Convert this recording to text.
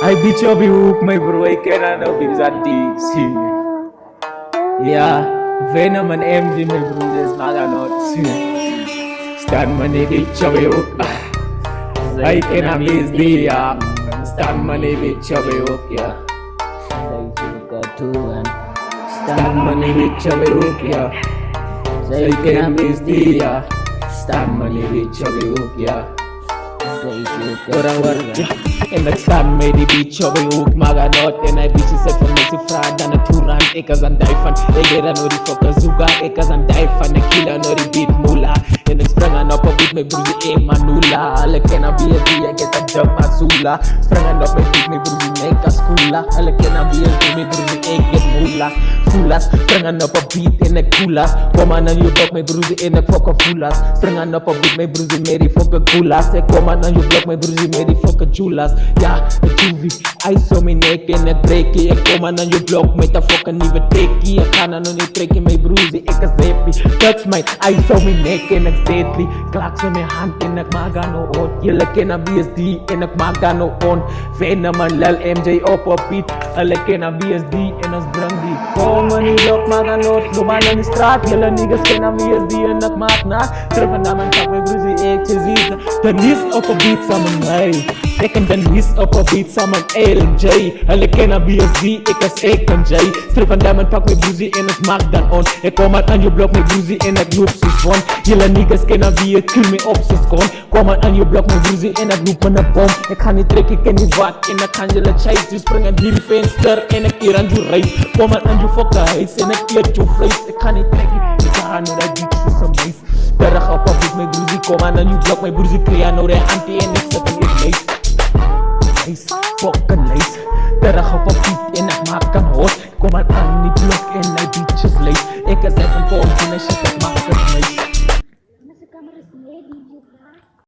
I beat you up, you hook, my bro. I cannot know because I dig. Yeah, Venom and MG, my bro. There's not a lot. Stand money, beat you hook. I cannot miss the stand money, beat you hook. Yeah, stand money, beat you hook. Yeah, I cannot miss the stand money, beat you hook. Yeah. En ik sta met die beach op je hoek, maar ga nooit. En hij beach is even met die vraag dan het toeran. Ik is aan die van, ik ga dan door die fucker zoeken. Ik is aan die van, ik kill door die beat mula. En ik sprang aan op een beat met broer Emanula. Alle kennen BSD, ik get een dub Azula. Sprang aan op een beat met broer Neka Skula. Alle kennen BSD met broer ik get mula. Fulas, sprang aan op een beat en ik koelas. Kom aan je blok met broer en ik fucker fulas. Sprang aan op een beat met broer Mary fucker koelas. Ik kom aan je blok met broer Mary fucker julas. Ja, de juvie, I saw me nek en het breakie. Ik kom aan je blok met een fucking nieuwe tekkie. Ik ga naar je trekkie, mijn broezie, ik is happy. Touch my, I saw me nek en ik deadly. Klaks in mijn hand en ik maak aan no on. Jullie kennen BSD en ik maak aan no on. Venom en Lil MJ op een beat. Jullie kennen BSD en ons breng die. Kom in die blok, maak aan no. Loop aan in de straat, jullie niggas kennen BSD en ik maak na. Terug naar mijn pak, mijn broezie, ik te zien. De nis op een beat samen mij. Ik ken de nis op een beat samen LJ. Hulle kennen BSD, ik is ik en J. Strip van diamond pak met broezie en ik maak dan on. Ik kom uit aan je blok met broezie en ik loop zoals van. Jullie niggas kennen wie het kill me op zoals kon. Kom uit aan je blok met broezie en ik loop met een bom. Ik ga niet trekken, ik ken niet wat en ik kan jullie chase. Dus spring aan die venster en ik keer aan je race. Kom uit aan je fucking huis en ik keer je vlees. Ik ga niet trekken, ik ga naar dat beat voor some base. Terug op een beat met broezie, kom aan je blok met broezie. Creëer nou de anti en ik zet in je vlees. Fucking lace. Terug op een beat en ik maak een hoort. Kom aan die blok en hij beatjes lees. Ik is even een pomp en shit, ik maak het meest. Nasa camera si Eddie.